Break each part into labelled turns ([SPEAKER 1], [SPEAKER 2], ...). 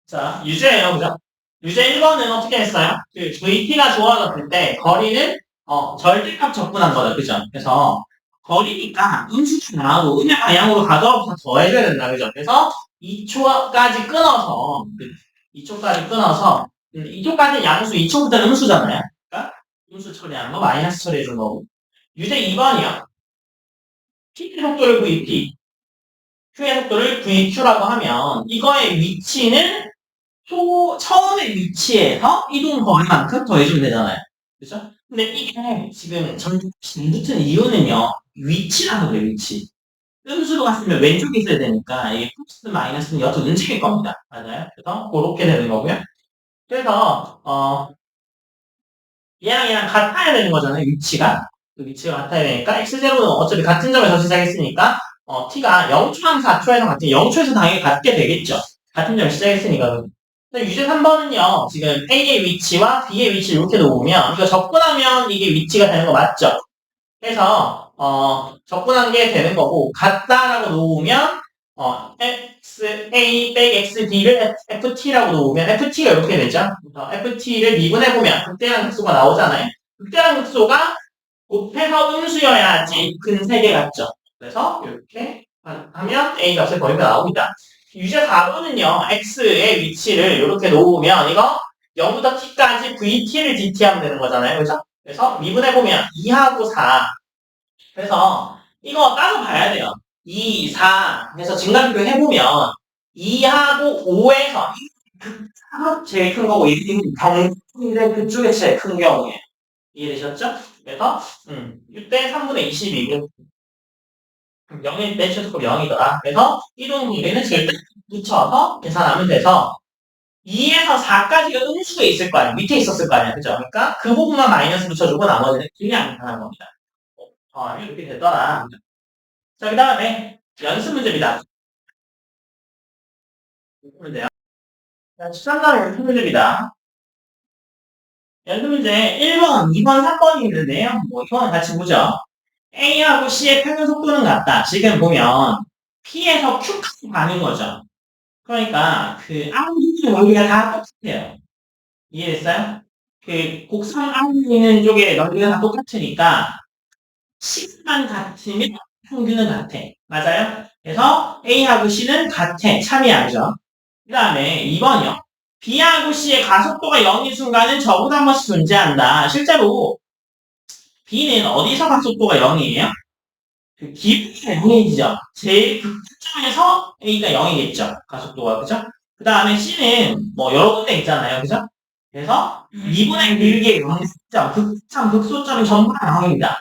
[SPEAKER 1] 자, 유제예요, 그죠? 유제 1번은 어떻게 했어요? 그 VT가 좋아졌을 때 거리는 절대값 적분한 거죠, 그죠? 그래서 거리니까 음수가 나오고 음의 방향으로 가져와서 더해줘야 된다, 그죠? 그래서 2초까지 끊어서 2초까지 끊어서 2초까지 양수, 2초부터는 음수잖아요. 그러니까 음수 처리하는 거 마이너스 처리해준 거고. 유제 2번이요. P의 속도를 VP, Q의 속도를 VQ라고 하면 이거의 위치는 처음의 위치에서 이동 거리만큼 더해주면 되잖아요. 그죠? 근데 이게 지금 전 붙은 이유는요. 위치라서 그래요, 위치. 음수로 갔으면 왼쪽에 있어야 되니까 이게 플러스 마이너스는 여튼 움직일 겁니다. 맞아요? 그래서 그렇게 되는 거고요. 그래서 얘랑 같아야 되는 거잖아요, 위치가. 그 위치가 같아야 되니까 x0는 어차피 같은 점에서 시작했으니까 t가 0초랑 4초에서 같은 0초에서 당연히 같게 되겠죠. 같은 점에 시작했으니까. 유제 3번은요, 지금 A의 위치와 B의 위치를 이렇게 놓으면, 이거 접근하면 이게 위치가 되는 거 맞죠? 그래서, 접근한 게 되는 거고, 같다라고 놓으면, x, A, x, B를 FT라고 놓으면, FT가 이렇게 되죠? FT를 미분해보면, 극대량 극소가 나오잖아요? 극대량 극소가 곱해서 음수여야지 근세개 같죠? 그래서, 이렇게 하면 A 값의 범위가 나옵니다. 유제 4번은요, x의 위치를 이렇게 놓으면 이거 0부터 t까지 vt를 dt하면 되는 거잖아요. 그죠? 그래서 미분해보면 2하고 4. 그래서 이거 따로 봐야 돼요. 2, 4 해서 증가비교 해보면 2하고 5에서 극하로 제일 큰 거고 경인데 그쪽에 제일 큰 경우에 이해되셨죠? 그래서 6대 3분의 22. 0일 때 최소값 0이더라. 그래서 이동 거리는 절대 붙여서 계산하면 돼서 2에서 4까지가 음수에 있을 거 아니야. 밑에 있었을 거 아니야. 그죠? 그러니까 그 부분만 마이너스 붙여주고 나머지는 그냥 계산한 겁니다. 이렇게 되더라. 자, 그 다음에 연습 문제입니다. 문제요. 자, 13단의 연습 문제입니다. 연습 문제 1번, 2번, 3번이 있는데요. 뭐 이거는 같이 보죠. A하고 C의 평균 속도는 같다. 지금 보면 P에서 Q까지 가는 거죠. 그러니까 그 아무리 원리가 다 똑같아요. 이해됐어요? 그 곡선 안에 있는 쪽에 넓이가 다 똑같으니까 식만 같으면 평균은 같아. 맞아요? 그래서 A하고 C는 같아. 참이하죠. 그 다음에 2번이요. B하고 C의 가속도가 0인 순간은 저보다 한 번씩 존재한다. 실제로 B는 어디서 가속도가 0이에요? 그 기울기가 0이죠. 제일 극점에서 A가 0이겠죠. 가속도가. 그죠? 그 다음에 C는 뭐 여러 군데 있잖아요. 그죠? 그래서 2분의 기울기의 0점, 극점, 극소점이 전부 다 0입니다.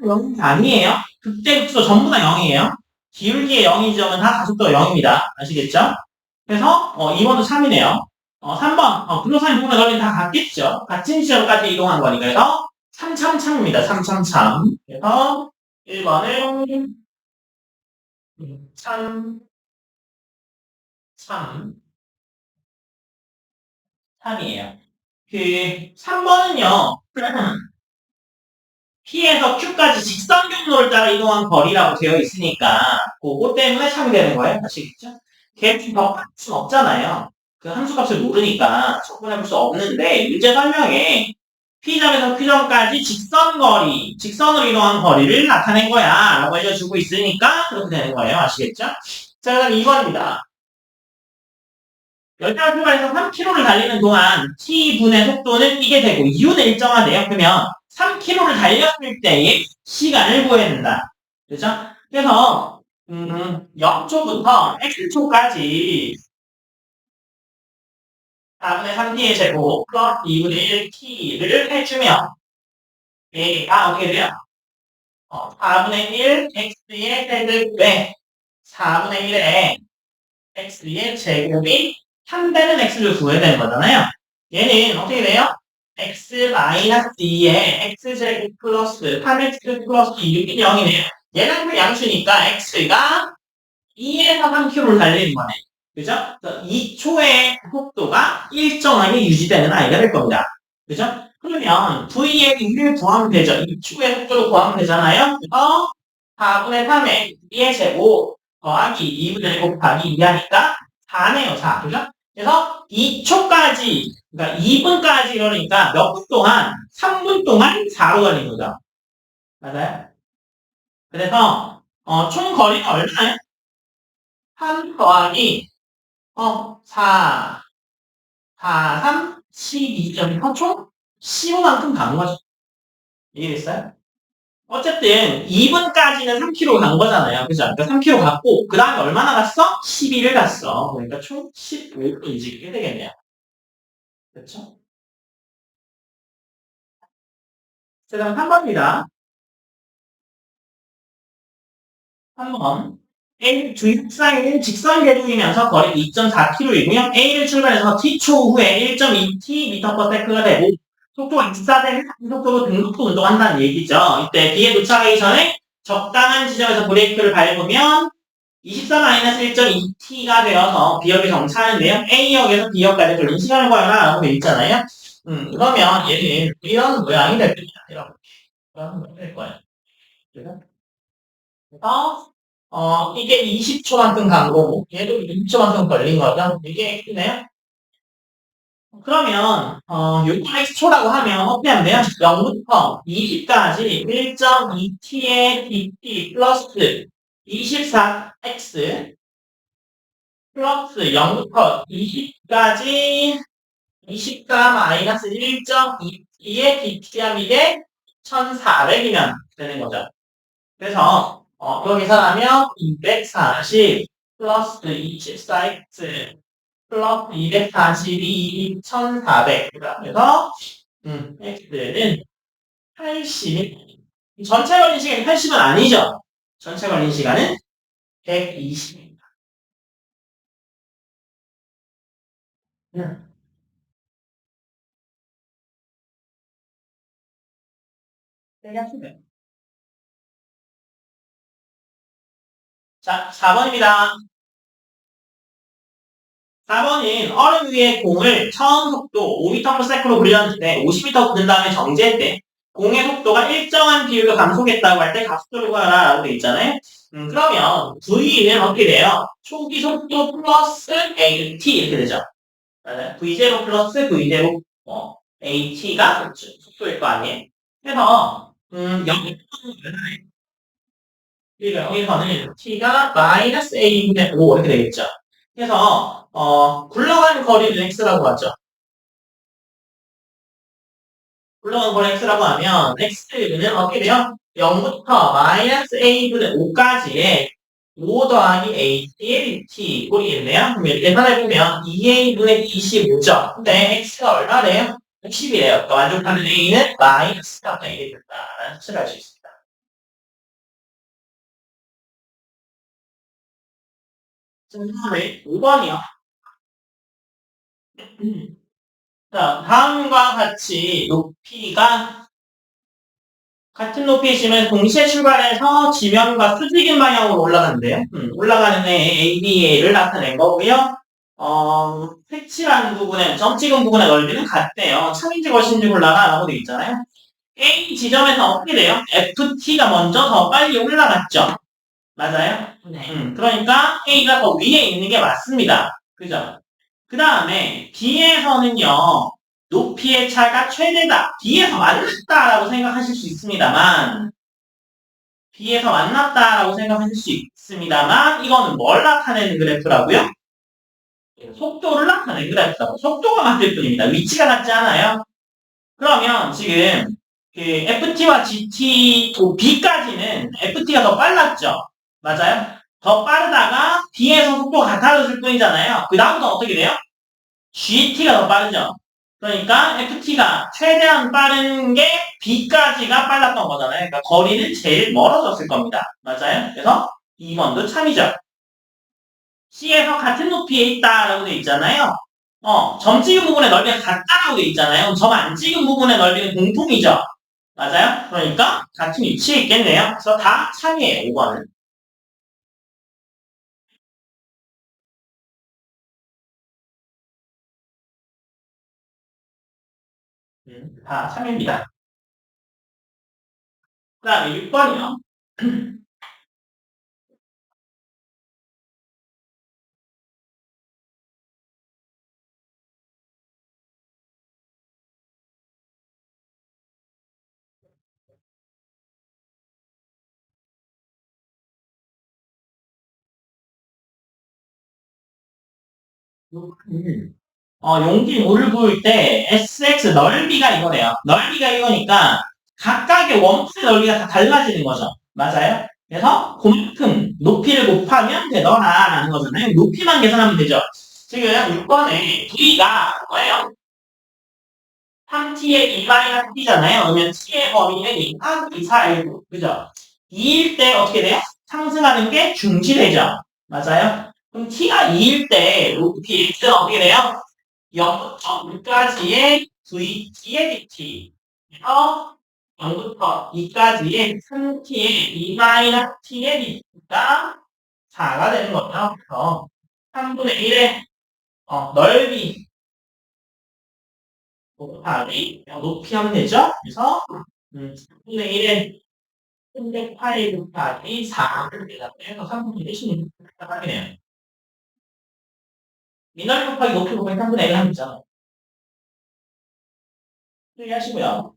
[SPEAKER 1] 0이 아니에요. 극대, 극소 전부 다 0이에요. 기울기의 0이점은 다 가속도가 0입니다. 아시겠죠? 그래서 2번도 3이네요. 3번 분노사인 부분의 넓이는 다 같겠죠. 같은 지점까지 이동한 거니까. 그래서 3참참입니다. 3참참. 그래서 1번은 3, 3, 3이에요. 그 3번은요. P에서 Q까지 직선 경로를 따라 이동한 거리라고 되어 있으니까 그거 때문에 참이 되는 거예요. 아시겠죠? 걔 벽할 수 없잖아요. 그 함수값을 모르니까 접근해볼 수 없는데 문제 설명에 P점에서 Q점까지 직선 거리, 직선으로 이동한 거리를 나타낸 거야 라고 알려주고 있으니까 그렇게 되는 거예요. 아시겠죠? 자, 그다음 2번입니다. 열차가 출발해서 3km를 달리는 동안 t분의 속도는 이게 되고 이유는 일정하대요. 그러면 3km를 달렸을 때의 시간을 구해야 된다. 그죠? 그래서 0초부터 x초까지 4분의 3t의 제곱 플러스 2분의 1t를 해주면 얘가 어떻게 돼요? 4분의 1 x의 세제곱에 4분의 1의 x의 제곱이 3배는 x를 구해야 되는 거잖아요. 얘는 어떻게 돼요? x 마이너스 2에 x제곱 플러스 3x 플러스 2이 0이네요. 얘는 그 양수니까 x가 2에서 3km를 달리는 거네. 그죠? 2초의 속도가 일정하게 유지되는 아이가 될 겁니다. 그죠? 그러면 v의 1을 구하면 되죠. 2초의 속도를 구하면 되잖아요. 그래서 4분의 3의 2의 제곱 더하기 2분의 1 곱하기 2 하니까 4네요, 4. 그죠? 그래서 2초까지, 그러니까 2분까지 그러니까 몇 분 동안? 3분 동안 4로 걸린 거죠. 맞아요? 그래서, 총 거리가 얼마예요? 3 더하기, 4, 4, 3, 12.2, 총 15만큼 가는 거죠. 이해됐어요? 어쨌든 2분까지는 3km 간 거잖아요. 그죠? 그러니까 3km 갔고 그 다음에 얼마나 갔어? 12를 갔어. 그러니까 총 15분 움직이게 되겠네요. 그렇죠? 그 다음 3번입니다. 3번. A 주입사인 직선 계속이면서 거리 2.4km이고요. A를 출발해서 T초 후에 1.2t m/s가 되고 속도가 익사되는 속도로 등속도 운동한다는 얘기죠. 이때 B에 도착하기 전에 적당한 지점에서 브레이크를 밟으면 24-1.2t가 되어서 B역에 정차하는데요. A역에서 B역까지 돌린 시간을 구하라 라고 되어 있잖아요. 그러면 얘는 이런 모양이 될 겁니다. 이런 모양이 될 거예요. 그래서 이게 20초만큼 간 거고, 얘도 20초만큼 걸린 거죠. 이게 X네요. 그러면, 요거 X초라고 하면 어떻게 하면 돼요? 0부터 20까지 1.2t의 dt 플러스 24x 플러스 0부터 20까지 20가 마이너스 1.2t의 dt하면 이게 1400이면 되는 거죠. 그래서 이거 계산하면 240 플러스 24x 플러스 242 1400 그래서 x는 80 전체 걸린 시간이 80은 아니죠. 전체 걸린 시간은 120입니다. 세게 하시면 자, 4번입니다. 4번인 얼음 위에 공을 처음 속도 5m/s로 굴렸는데 50m 굴린 다음에 정지했대. 공의 속도가 일정한 비율로 감속했다고 할 때 가속도를 구하라 라고 돼 있잖아요. 그러면 V는 어떻게 돼요? 초기 속도 플러스 AT 이렇게 되죠. 맞아요. V0 플러스 V0 AT가 속도일 거 아니에요. 그래서 여기서는 T가 마이너스 A분의 5 이렇게 되겠죠. 그래서 굴러가는 거리는 X라고 하죠. 굴러가는 거리 X라고 하면 X는 어떻게 돼요? 0부터 마이너스 A분의 5까지의 5 더하기 AT의 T 꼴이겠네요. 그럼 이렇게 계산해보면 2A분의 25죠. 근데 X가 얼마래요? 60이래요. 그러니까 만족하는 A는 마이너스가 되겠다라는 수치를 알 수 있습니다. 자, 다음에 5번이요. 자, 다음과 같이 높이가 같은 높이의 지면 동시에 출발해서 지면과 수직인 방향으로 올라가는데요. 올라가는 애 ABA를 나타낸 거고요. 색칠한 부분에, 점 찍은 부분의 넓이는 같대요. 참인지 거신지 올라가라고 되어 있잖아요. A 지점에서 어떻게 돼요? FT가 먼저 더 빨리 올라갔죠. 맞아요? 네. 그러니까 A가 더 위에 있는 게 맞습니다. 그죠? 그 다음에 B에서는요, 높이의 차가 최대다. B에서 만났다라고 생각하실 수 있습니다만, B에서 만났다라고 생각하실 수 있습니다만, 이거는 뭘 나타내는 그래프라고요? 속도를 나타내는 그래프라고. 속도가 같을 뿐입니다. 위치가 같지 않아요? 그러면 지금 그 FT와 GT, B까지는 FT가 더 빨랐죠? 맞아요? 더 빠르다가 B에서 속도가 같아졌을 뿐이잖아요. 그 다음부터 어떻게 돼요? GT가 더 빠르죠. 그러니까 FT가 최대한 빠른 게 B까지가 빨랐던 거잖아요. 그러니까 거리는 제일 멀어졌을 겁니다. 맞아요? 그래서 2번도 참이죠. C에서 같은 높이에 있다라고 돼 있잖아요. 점 찍은 부분의 넓이가 같다라고 돼 있잖아요. 점 안 찍은 부분의 넓이는 공통이죠. 맞아요? 그러니까 같은 위치에 있겠네요. 그래서 다 참이에요. 5번은. 다 참입니다. 그 다음에 6번이요. 용기 물을 부을 때 SX 넓이가 이거래요. 넓이가 이거니까 각각의 원뿔의 넓이가 다 달라지는 거죠. 맞아요? 그래서 그만큼 높이를 곱하면 되더라라는 거잖아요. 높이만 계산하면 되죠. 지금 6번에 V가 뭐예요? 3t의 2-t잖아요. 그러면 t의 범위는 2한 2, 4, 1, 그죠? 2일 때 어떻게 돼요? 상승하는 게 중지되죠. 맞아요? 그럼 t가 2일 때 높이 x는 어떻게 돼요? 0부터 2까지의 vt의 dt. 그래서 0부터 2까지의 3t의 2-t의 dt가 4가 되는 거죠. 그래서 3분의 1의 넓이 곱하기 높이 하면 되죠? 그래서 3분의 1의 308 곱하기 4를 대답해서 3분의 1이 하네요. 미널 곱하기 높이 곱하기 3분의 1을 하면 있잖아요. 주의하시고요.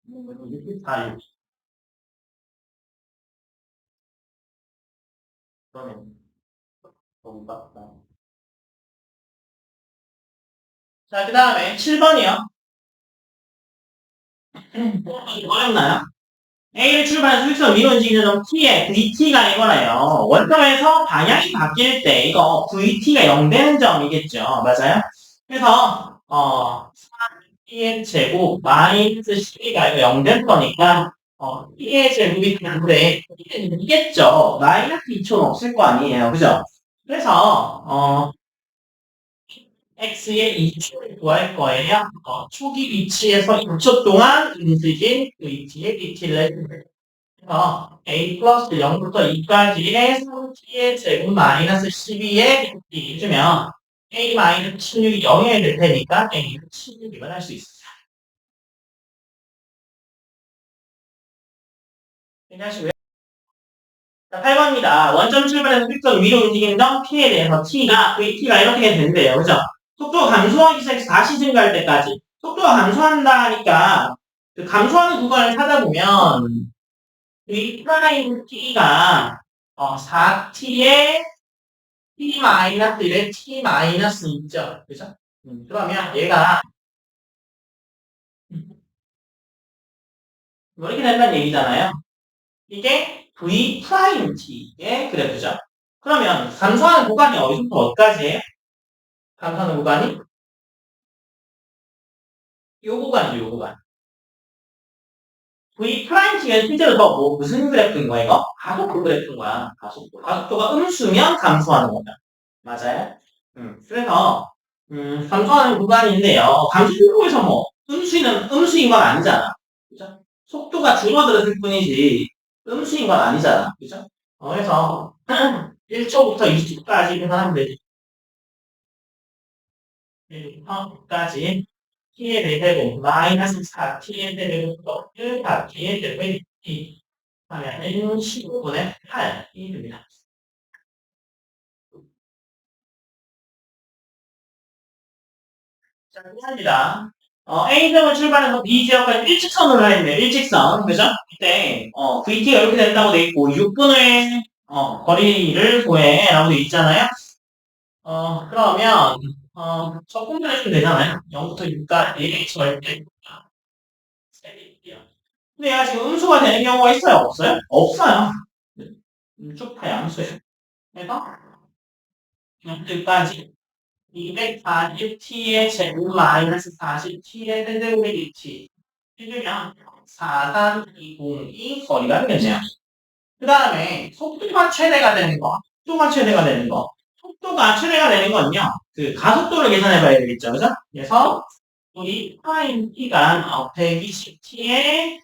[SPEAKER 1] 6 그러면 너무 같다. 자, 그 다음에 7번이요. 어렵나요? A를 출발해서 수직선 위로 움직이는 점 T에 VT가 이거래요. 원점에서 방향이 바뀔 때 이거 VT가 0 되는 점이겠죠. 맞아요? 그래서 T의 제곱 마이너스 12가 이거 0 되는 거니까 T의 제곱이 되는데 이겠죠. 마이너스 2초는 없을 거 아니에요. 그죠? 그래서 x의 2초를 구할 거예요. 초기 위치에서 2초 동안 움직인 VT의 dt를 a 플러스 0부터 2까지의 3t의 제곱 마이너스 12의 dt 해주면 a 마이너스 16이 0이 될 테니까 a는 16이만 할 수 있어요. 이해하시고요. 자, 8번입니다. 원점 출발해서 직선 위로 움직이는 점 P에 대해서 Vt가 이렇게 된대요. 그죠? 속도가 감소하기 시작해서 다시 증가할 때까지. 속도가 감소한다니까 그 감소하는 구간을 찾아보면 V 프라임 T가 4T의 T 마이너스 1에 T 마이너스 2죠. 그죠? 그러면 얘가 뭐 이렇게 된다는 얘기잖아요. 이게 V 프라임 T의 그래프죠. 그러면 감소하는 구간이 어디서부터 어디까지예요? 감소하는 구간이 요 구간이죠, 요 구간. V 프라임 T가 실제로 무슨 그래프인 거야, 이거? 가속도 그래프인 거야. 가속도. 가속도가 음수면 감소하는 거죠. 맞아요? 그래서 감소하는 구간인데요. 감속도에서 뭐 음수인 건 아니잖아. 그죠? 속도가 줄어들었을 뿐이지 음수인 건 아니잖아. 그죠? 그래서 1초부터 20초까지 계산하면 되지. 1부터 9까지 t에 대해서 마이너스 4t에 대해서 1, 4t에 대해서 t 하면 15분의 8이 됩니다. 자, 끝납니다. A점을 출발해서 B지역까지 일직선으로 했네요. 일직선. 그죠? 이때, VT가 이렇게 된다고 돼 있고, 6분의, 거리를 구해. 라고 돼 있잖아요. 그러면, 적분을 해주면 되잖아요. 0부터 6까지 절대. 근데 얘가 지금 음수가 되는 경우가 있어요? 없어요? 없어요. 쭉 다 양수예요. 그래서, 0부터 6까지 240t의 제곱 마이너스 40t의 세제곱의 1t 해주면 43202 거리가 되겠네요. 그 다음에 속도가 최대가 되는 거. 속도가 최대가 되는 거. 속도가 최대가 되는 건요. 그 가속도를 계산해 봐야 되겠죠. 그죠? 그래서 우리 타임 t가 120t의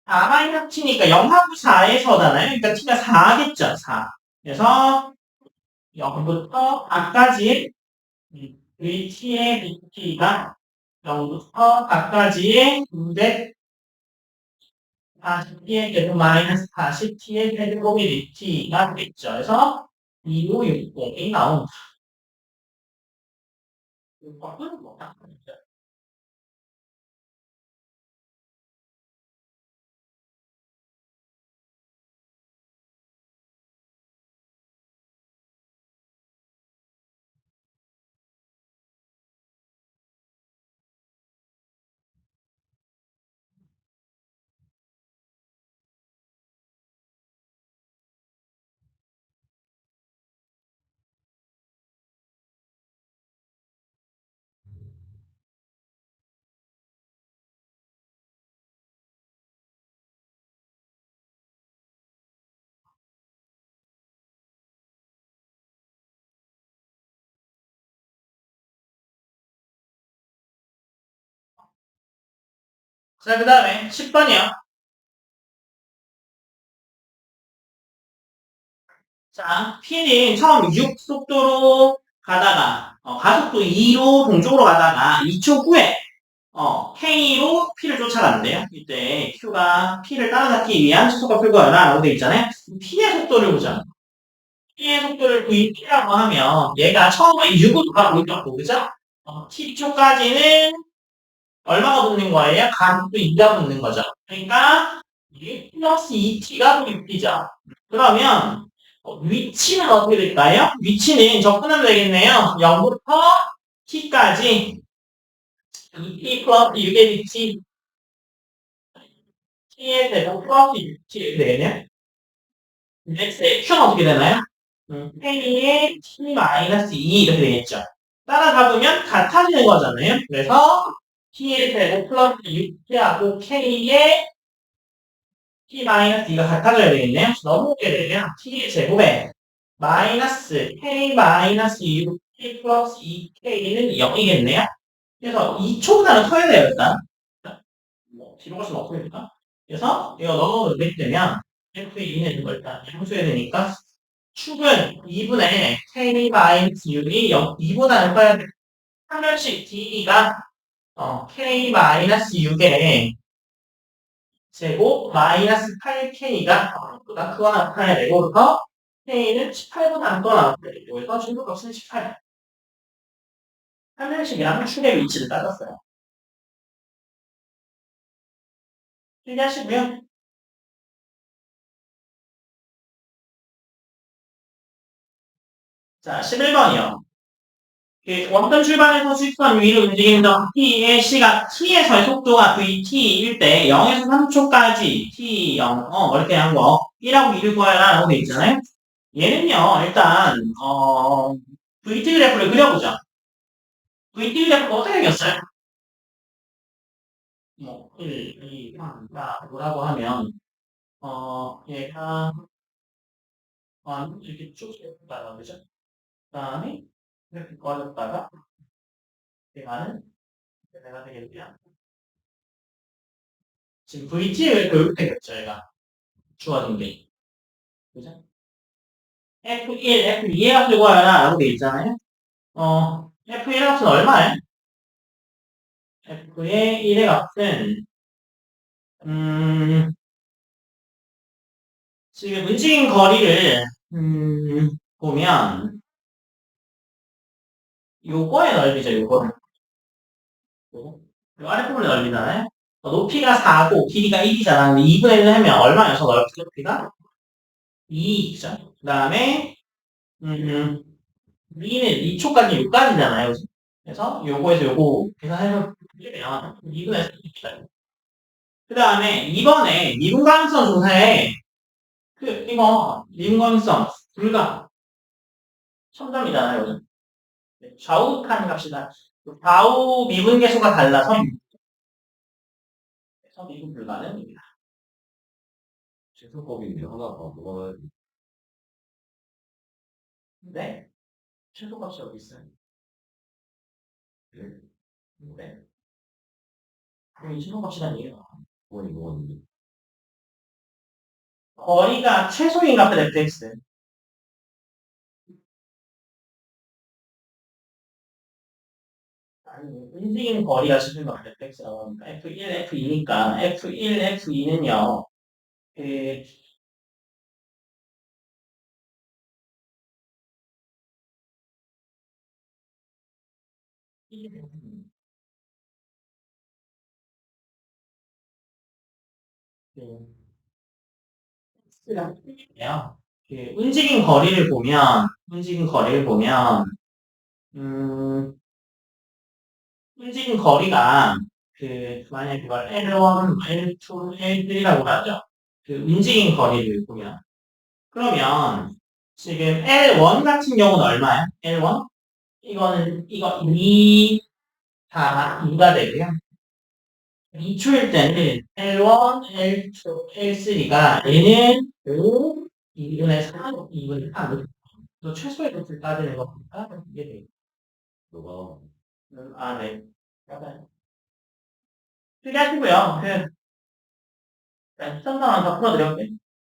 [SPEAKER 1] 4-t니까 0하고 4에서잖아요. 그러니까 t가 4겠죠. 4. 그래서 0부터 4까지 VT의 VT가 0부터 4까지의 240t의 제곱 마이너스 40t의 제곱이 VT가 되겠죠. 그래서 2560이 나옵니다. 이거는 뭐 자, 그 다음에 10번이요. 자, P는 처음 6 속도로 가다가, 가속도 2로 동쪽으로 가다가 2초 후에, K로 P를 쫓아가는데요. 이때 Q가 P를 따라잡기 위한 시속과 풀거나 라고 되어 있잖아요. P의 속도를 보자. P의 속도를 VT라고 하면 얘가 처음에 6으로 가고 있었고, 그죠? T초까지는 얼마가 붙는 거예요? 가속도 2가 붙는 거죠. 그러니까 6 플러스 2T가 VT죠. 그러면 위치는 어떻게 될까요? 위치는 접근하면 되겠네요. 0부터 T까지 2T 플러스 6의 위치 T의 제곱 플러스 6T 이렇게 되겠네요. x의 q는 어떻게 되나요? K의 T 마이너스 2 이렇게 되겠죠. 따라가 보면 같아지는 거잖아요. 그래서 T의 제곱 플러스 6T하고 K의 T 마이너스 2가 같아져야 되겠네요. 넘어오게 되면 T의 제곱에 마이너스 K 마이너스 6T 플러스 2K는 0이겠네요. 그래서 2초보다는 커야 돼요, 일단. 뭐, 뒤로 갈 수는 없으니까. 그래서 이거 넘어오게 되면 F2는 이거 일단 양수해야 되니까 축은 2분의 K 마이너스 6이 2보다는 커야 돼. 한 변씩 D가 K 마이너스 6에 제곱 마이너스 8K가 그거 나타나야 되고 그래서 K는 18보다 안 떠나야 되고 그래서 중복값은 18. 한 변씩이랑 축의 위치를 따졌어요. 필기하시고요. 자, 11번이요. 원점 출발에서 직선 위로 움직이는 t의 시간, t에서의 속도가 vt일 때 0에서 3초까지 t 0, 이렇게 한 거, 1하고 2를 구하라 라고 돼 있잖아요. 얘는요, 일단, vt 그래프를 그려보죠. vt 그래프가 어떻게 생겼어요? 뭐, 1, 2, 3, 4, 뭐라고 하면, 얘가, 이렇게 쭉 있다가, 그죠? 그 다음에, 이렇게 꺼졌다가, 얘가는, 내가 되겠냐? 지금 VT를 교육되겠죠, 얘가. 주어진 게. 그죠? F1, F2의 값을 구하라 라고 돼 있잖아요. F1의 값은 얼마예요? F의 1의 값은, 음, 지금 움직인 거리를, 보면, 요거의 넓이죠, 요거. 요거. 요 아랫부분의 넓이잖아요. 높이가 4고, 길이가 1이잖아. 근데 2분의 1을 하면 얼마여서 높이가? 2죠. 그 다음에, 음, B는 2초까지 6까지잖아요. 그래서 요거에서 요거 계산해서 풀면 2분의 3입니다. 그 다음에 이번에 미분가능성 조사에 이거 미분가능성 불가 첨점이잖아요. 좌우칸 값이다. 좌우 미분 계수가 달라서 그래서 미분 불가능입니다.
[SPEAKER 2] 최소값인데 하나 더 뭐가
[SPEAKER 1] 네. 최소값이 여기 있어요.
[SPEAKER 2] 돼?
[SPEAKER 1] 네. 그럼 이 최소값이란 얘기가
[SPEAKER 2] 뭐니 뭐니
[SPEAKER 1] 거리가 최소인 값의 fx. 아니, 움직이는 거리가 최소인 값의 fx라고 하니까 f1, f2니까 f1, f2는요. 그 요. 움직인 거리를 보면, 음, 움직인 거리가, 만약에 그걸 L1, L2, L3라고 하죠. 움직인 거리를 보면. 그러면, 지금 L1 같은 경우는 얼마야? L1? 이거 2, 4, 2가 되고요. 2초일 때는 L1, L2, L3가 얘는 5, 2분의 3, 2분의 3. 또 최소의 값을 따지는 거 보니까 이게 돼요.
[SPEAKER 2] 너가
[SPEAKER 1] 네. 약간 필기하시고요. 네, 수천만 원 더 풀어드렸고요.